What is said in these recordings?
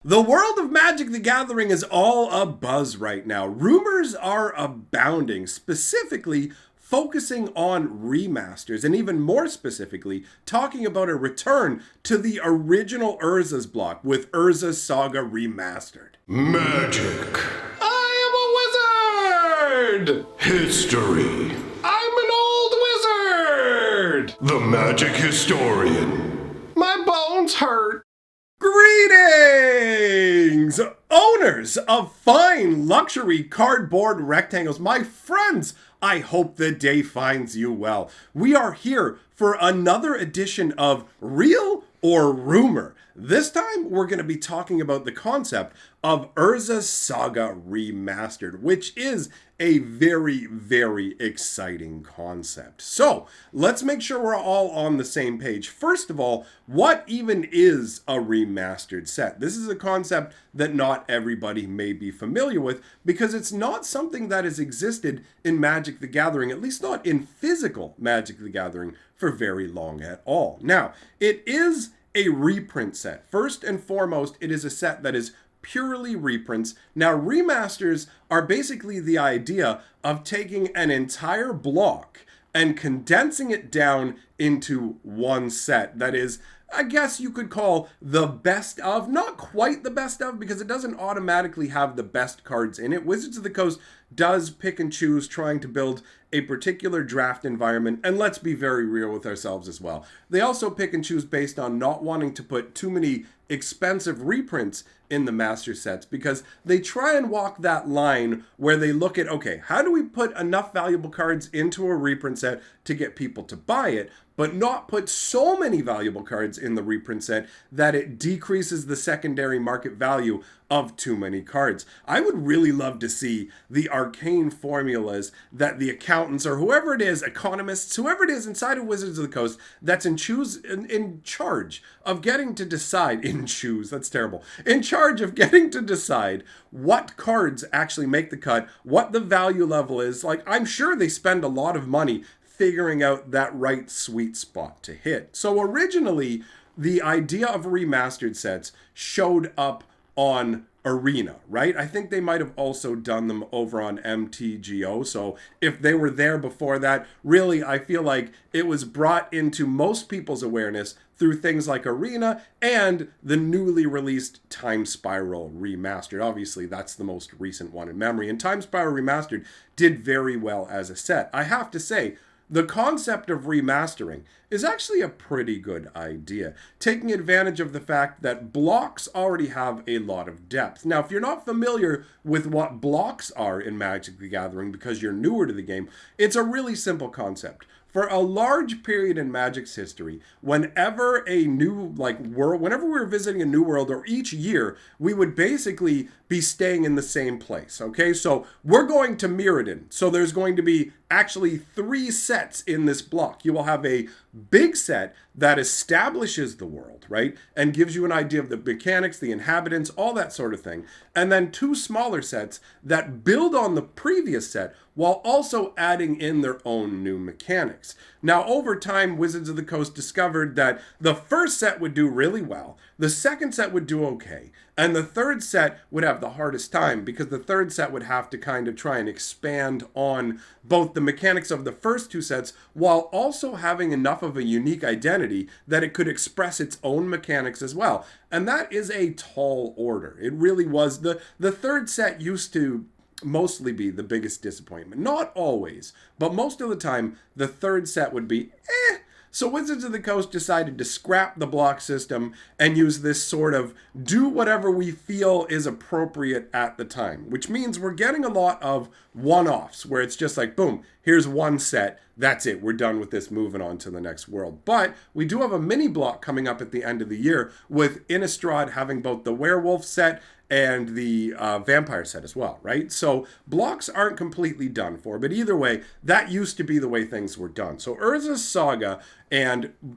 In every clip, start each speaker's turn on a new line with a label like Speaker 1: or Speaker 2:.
Speaker 1: The world of Magic the Gathering is all a buzz right now. Rumors are abounding, specifically focusing on remasters, and even more specifically, talking about a return to the original Urza's block with Urza Saga Remastered.
Speaker 2: Magic. I am a wizard! History. I'm an old wizard! The magic historian. My bones hurt.
Speaker 1: Greetings, owners of fine luxury cardboard rectangles. My friends, I hope the day finds you well. We are here for another edition of Real or Rumor. This time, we're going to be talking about the concept of Urza Saga Remastered, which is a very, very exciting concept. So, let's make sure we're all on the same page. First of all, what even is a remastered set? This is a concept that not everybody may be familiar with because it's not something that has existed in Magic the Gathering, at least not in physical Magic the Gathering, for very long at all. Now, it is a reprint set. First and foremost, it is a set that is purely reprints. Now, remasters are basically the idea of taking an entire block and condensing it down into one set that is, I guess you could call the best of, not quite the best of, because it doesn't automatically have the best cards in it. Wizards of the Coast does pick and choose, trying to build a particular draft environment, and let's be very real with ourselves as well. They also pick and choose based on not wanting to put too many expensive reprints in the master sets, because they try and walk that line where they look at, okay, how do we put enough valuable cards into a reprint set to get people to buy it, but not put so many valuable cards in the reprint set that it decreases the secondary market value of too many cards. I would really love to see the arcane formulas that the accountants or whoever it is, economists, whoever it is inside of Wizards of the Coast that's in charge of getting to decide, in charge of getting to decide what cards actually make the cut, what the value level is. Like, I'm sure they spend a lot of money figuring out that right sweet spot to hit. So originally, the idea of remastered sets showed up on Arena, right? I think they might have also done them over on MTGO. So if they were there before that, really, I feel like it was brought into most people's awareness through things like Arena and the newly released Time Spiral Remastered. Obviously, that's the most recent one in memory. And Time Spiral Remastered did very well as a set. I have to say, the concept of remastering is actually a pretty good idea, taking advantage of the fact that blocks already have a lot of depth. Now, if you're not familiar with what blocks are in Magic the Gathering because you're newer to the game, it's a really simple concept. For a large period in Magic's history, whenever a new world, whenever we were visiting a new world, or each year, we would basically be staying in the same place. Okay, so we're going to Mirrodin. So there's going to be actually 3 sets in this block. You will have a big set that establishes the world, right? And gives you an idea of the mechanics, the inhabitants, all that sort of thing. And then 2 smaller sets that build on the previous set while also adding in their own new mechanics. Now, over time, Wizards of the Coast discovered that the first set would do really well, the second set would do okay, and the third set would have the hardest time because the third set would have to kind of try and expand on both the mechanics of the first 2 sets while also having enough of a unique identity that it could express its own mechanics as well. And that is a tall order. It really was. The third set used to mostly be the biggest disappointment. Not always, but most of the time, the third set would be So Wizards of the Coast decided to scrap the block system and use this sort of do whatever we feel is appropriate at the time, which means we're getting a lot of one-offs where it's just like, boom, here's one set, that's it, we're done with this, moving on to the next world. But we do have a mini block coming up at the end of the year with Innistrad having both the werewolf set and the vampire set as well, right? So blocks aren't completely done for, but either way, that used to be the way things were done. So Urza's Saga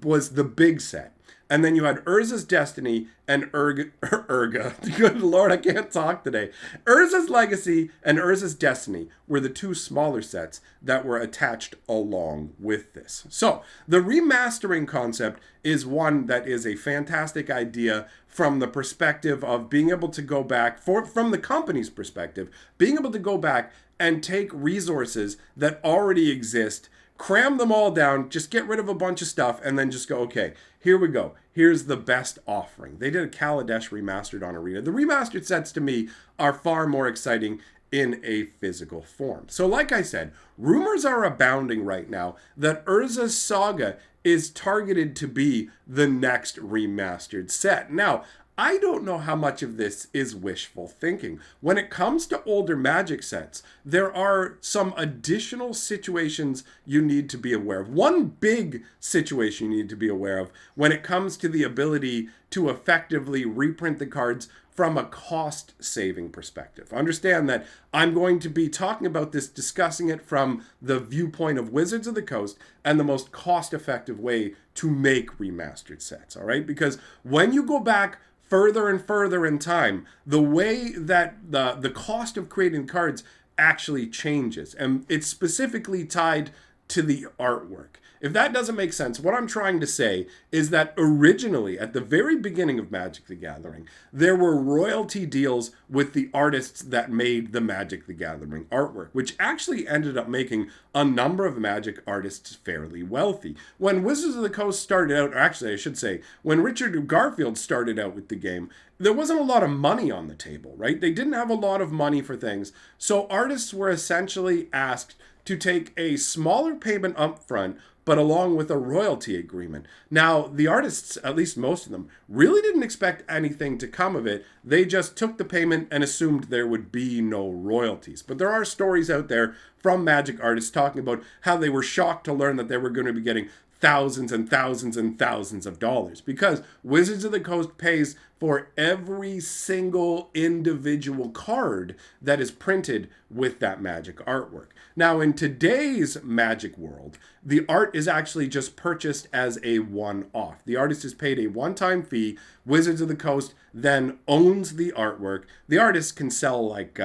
Speaker 1: was the big set. And then you had Urza's Destiny and Urga. Good Lord, I can't talk today. Urza's Legacy and Urza's Destiny were the two smaller sets that were attached along with this. So the remastering concept is one that is a fantastic idea from the perspective of being able to go back, from the company's perspective, being able to go back and take resources that already exist, cram them all down, just get rid of a bunch of stuff, and then just go, okay, here we go. Here's the best offering. They did a Kaladesh remastered on Arena. The remastered sets, to me, are far more exciting in a physical form. So like I said, rumors are abounding right now that Urza's Saga is targeted to be the next remastered set. Now, I don't know how much of this is wishful thinking. When it comes to older Magic sets, there are some additional situations you need to be aware of. One big situation you need to be aware of when it comes to the ability to effectively reprint the cards from a cost-saving perspective. Understand that I'm going to be talking about this, discussing it from the viewpoint of Wizards of the Coast and the most cost-effective way to make remastered sets, all right? Because when you go back further and further in time, the way that the cost of creating cards actually changes. And it's specifically tied to the artwork. If that doesn't make sense, what I'm trying to say is that originally, at the very beginning of Magic the Gathering, there were royalty deals with the artists that made the Magic the Gathering artwork, which actually ended up making a number of Magic artists fairly wealthy. When Wizards of the Coast started out, or actually I should say, when Richard Garfield started out with the game, there wasn't a lot of money on the table, right? They didn't have a lot of money for things. So artists were essentially asked to take a smaller payment up front, but along with a royalty agreement. Now, the artists, at least most of them, really didn't expect anything to come of it. They just took the payment and assumed there would be no royalties. But there are stories out there from Magic artists talking about how they were shocked to learn that they were going to be getting thousands and thousands and thousands of dollars, because Wizards of the Coast pays for every single individual card that is printed with that Magic artwork. Now, in today's Magic world, the art is actually just purchased as a one-off. The artist is paid a one-time fee. Wizards of the Coast then owns the artwork. The artist can sell like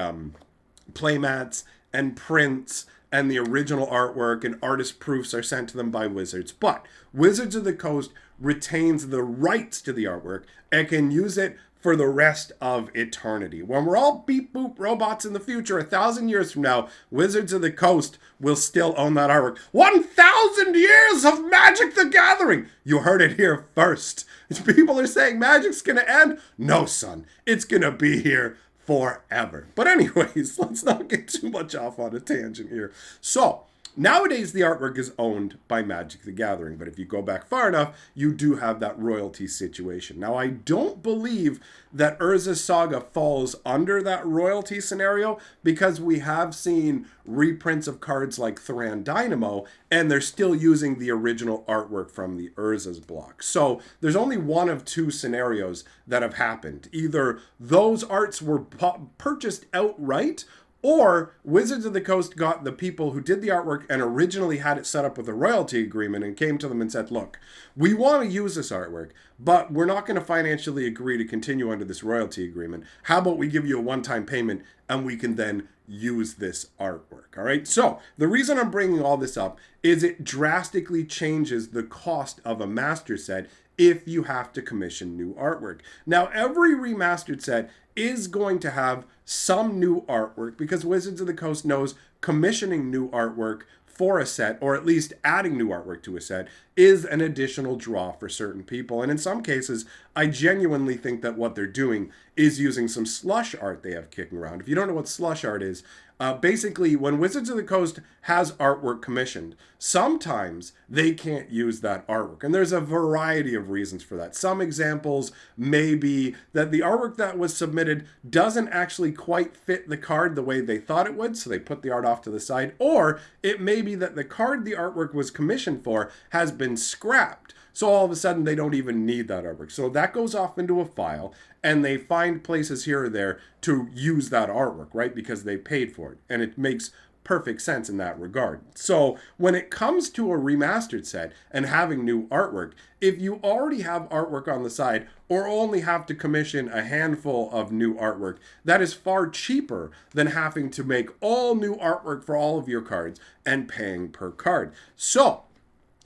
Speaker 1: playmats and prints, and the original artwork and artist proofs are sent to them by Wizards. But Wizards of the Coast retains the rights to the artwork and can use it for the rest of eternity. When we're all beep boop robots in the future, 1,000 years from now, Wizards of the Coast will still own that artwork. 1,000 years of Magic the Gathering! You heard it here first. People are saying Magic's gonna end. No, son. It's gonna be here forever. But anyways, let's not get too much off on a tangent here. So, nowadays the artwork is owned by Magic the Gathering, but if you go back far enough, you do have that royalty situation. Now, I don't believe that Urza's Saga falls under that royalty scenario, because we have seen reprints of cards like Thran Dynamo, and they're still using the original artwork from the Urza's block. So there's only one of two scenarios that have happened. Either those arts were purchased outright, or Wizards of the Coast got the people who did the artwork and originally had it set up with a royalty agreement and came to them and said, look, we want to use this artwork, but we're not going to financially agree to continue under this royalty agreement. How about we give you a one-time payment and we can then use this artwork, all right? So the reason I'm bringing all this up is it drastically changes the cost of a master set if you have to commission new artwork. Now, every remastered set is going to have some new artwork, because Wizards of the Coast knows commissioning new artwork for a set, or at least adding new artwork to a set, is an additional draw for certain people. And in some cases, I genuinely think that what they're doing is using some slush art they have kicking around. If you don't know what slush art is, basically, when Wizards of the Coast has artwork commissioned, sometimes they can't use that artwork. And there's a variety of reasons for that. Some examples may be that the artwork that was submitted doesn't actually quite fit the card the way they thought it would, so they put the art off to the side. Or it may be that the card the artwork was commissioned for has been scrapped. So all of a sudden, they don't even need that artwork. So that goes off into a file, and they find places here or there to use that artwork, right? Because they paid for it. And it makes perfect sense in that regard. So when it comes to a remastered set and having new artwork, if you already have artwork on the side or only have to commission a handful of new artwork, that is far cheaper than having to make all new artwork for all of your cards and paying per card. So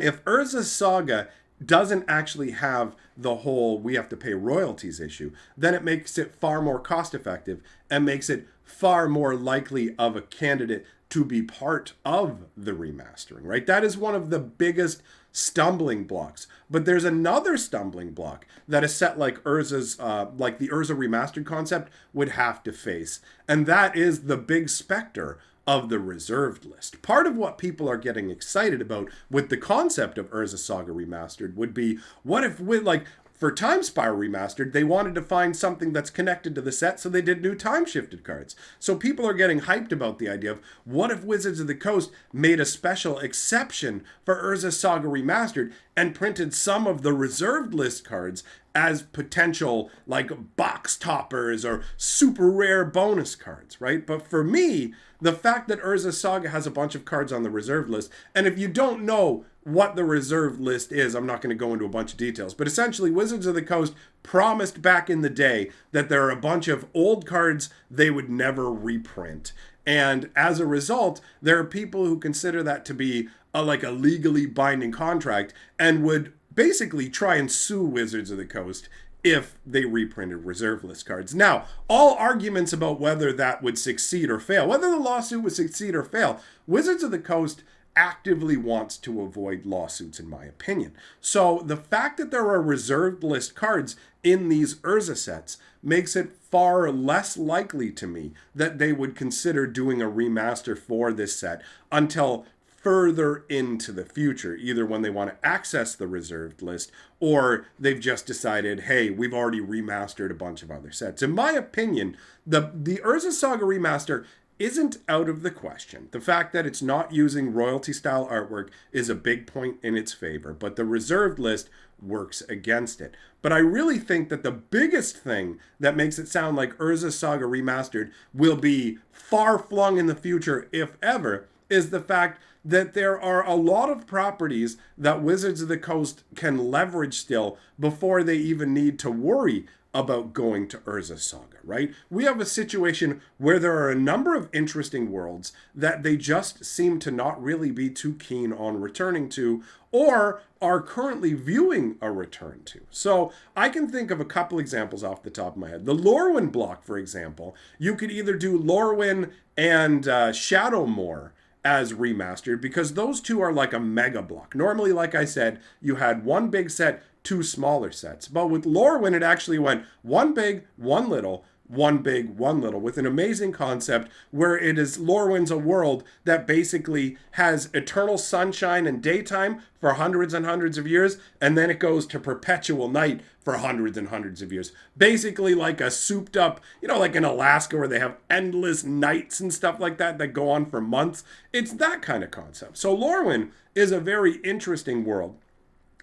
Speaker 1: if Urza's Saga doesn't actually have the whole we have to pay royalties issue, then it makes it far more cost effective and makes it far more likely of a candidate to be part of the remastering, right? That is one of the biggest stumbling blocks. But there's another stumbling block that a set like Urza's, like the Urza Remastered concept would have to face, and that is the big specter of the reserved list. Part of what people are getting excited about with the concept of Urza Saga Remastered would be, what if with like for Time Spiral Remastered, they wanted to find something that's connected to the set, so they did new time-shifted cards. So people are getting hyped about the idea of, what if Wizards of the Coast made a special exception for Urza Saga Remastered and printed some of the reserved list cards as potential, like, box toppers or super rare bonus cards, right? But for me, the fact that Urza Saga has a bunch of cards on the reserved list, and if you don't know what the reserved list is, I'm not going to go into a bunch of details, but essentially Wizards of the Coast promised back in the day that there are a bunch of old cards they would never reprint. And as a result, there are people who consider that to be a legally binding contract and would basically try and sue Wizards of the Coast if they reprinted reserve list cards. Now, all arguments about whether that would succeed or fail, whether the lawsuit would succeed or fail, Wizards of the Coast actively wants to avoid lawsuits, in my opinion. So the fact that there are reserved list cards in these Urza sets makes it far less likely to me that they would consider doing a remaster for this set until further into the future, either when they want to access the reserved list or they've just decided, hey, we've already remastered a bunch of other sets. In my opinion, the Urza Saga Remaster isn't out of the question. The fact that it's not using royalty-style artwork is a big point in its favor, but the reserved list works against it. But I really think that the biggest thing that makes it sound like Urza Saga Remastered will be far-flung in the future, if ever, is the fact that there are a lot of properties that Wizards of the Coast can leverage still before they even need to worry about going to Urza Saga, right? We have a situation where there are a number of interesting worlds that they just seem to not really be too keen on returning to or are currently viewing a return to. So I can think of a couple examples off the top of my head. The Lorwyn block, for example, you could either do Lorwyn and Shadowmoor as remastered, because those two are like a mega block. Normally, like I said, you had one big set, two smaller sets. But with Lorwyn, it actually went one big, one little, one big, one little, with an amazing concept where it is Lorwyn's a world that basically has eternal sunshine and daytime for hundreds and hundreds of years, and then it goes to perpetual night for hundreds and hundreds of years. Basically like a souped up, like in Alaska where they have endless nights and stuff like that that go on for months. It's that kind of concept. So Lorwyn is a very interesting world,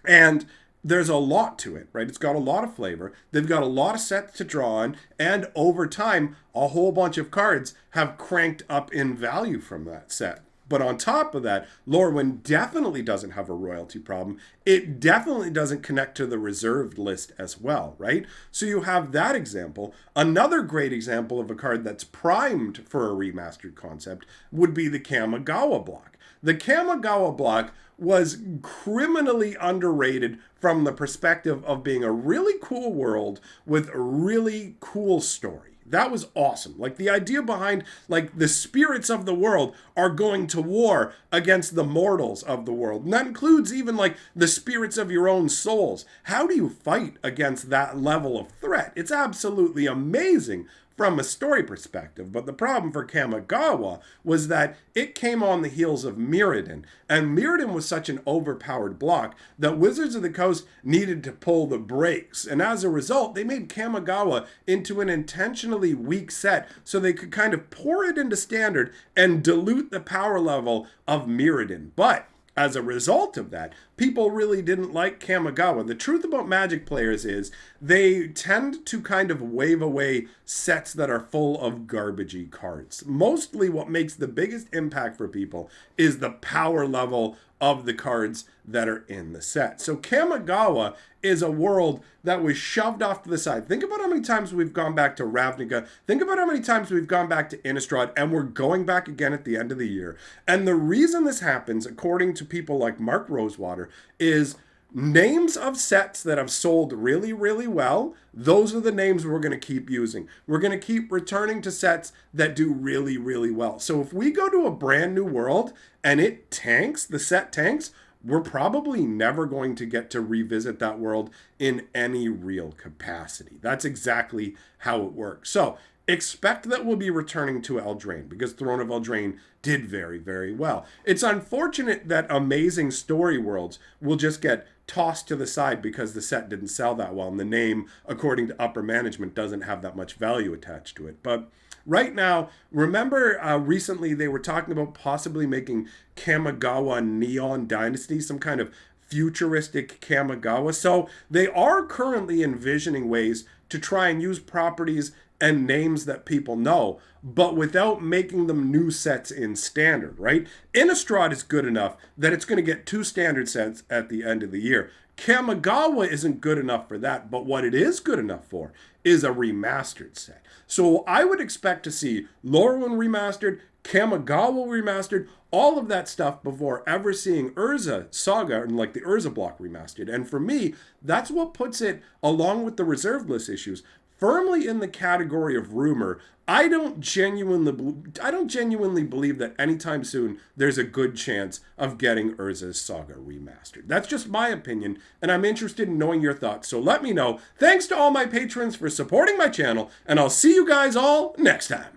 Speaker 1: and there's a lot to it, right? It's got a lot of flavor. They've got a lot of sets to draw on, and over time, a whole bunch of cards have cranked up in value from that set. But on top of that, Lorwyn definitely doesn't have a royalty problem. It definitely doesn't connect to the reserved list as well, right? So you have that example. Another great example of a card that's primed for a remastered concept would be the Kamigawa block. The Kamigawa block was criminally underrated from the perspective of being a really cool world with a really cool story. That was awesome. Like the idea behind the spirits of the world are going to war against the mortals of the world. And that includes even the spirits of your own souls. How do you fight against that level of threat? It's absolutely amazing from a story perspective. But the problem for Kamigawa was that it came on the heels of Mirrodin. And Mirrodin was such an overpowered block that Wizards of the Coast needed to pull the brakes. And as a result, they made Kamigawa into an intentionally weak set so they could kind of pour it into standard and dilute the power level of Mirrodin. But as a result of that, people really didn't like Kamigawa. The truth about Magic players is they tend to kind of wave away sets that are full of garbagey cards. Mostly what makes the biggest impact for people is the power level of the cards that are in the set. So Kamigawa is a world that was shoved off to the side. Think about how many times we've gone back to Ravnica. Think about how many times we've gone back to Innistrad, and we're going back again at the end of the year. And the reason this happens, according to people like Mark Rosewater, is names of sets that have sold really, really well. Those are the names we're going to keep using. We're going to keep returning to sets that do really, really well. So if we go to a brand new world and it tanks, the set tanks, we're probably never going to get to revisit that world in any real capacity. That's exactly how it works. So expect that we'll be returning to Eldraine, because Throne of Eldraine did very, very well. It's unfortunate that amazing story worlds will just get tossed to the side because the set didn't sell that well, and the name, according to upper management, doesn't have that much value attached to it. But right now, remember recently they were talking about possibly making Kamigawa Neon Dynasty, some kind of futuristic Kamigawa. So they are currently envisioning ways to try and use properties and names that people know, but without making them new sets in standard, right? Innistrad is good enough that it's going to get 2 standard sets at the end of the year. Kamigawa isn't good enough for that, but what it is good enough for is a remastered set. So I would expect to see Lorwyn remastered, Kamigawa remastered, all of that stuff before ever seeing Urza, Saga, and like the Urza block remastered. And for me, that's what puts it, along with the reserved list issues, firmly in the category of rumor. I don't genuinely believe that anytime soon there's a good chance of getting Urza's Saga remastered. That's just my opinion, and I'm interested in knowing your thoughts, so let me know. Thanks to all my patrons for supporting my channel, and I'll see you guys all next time.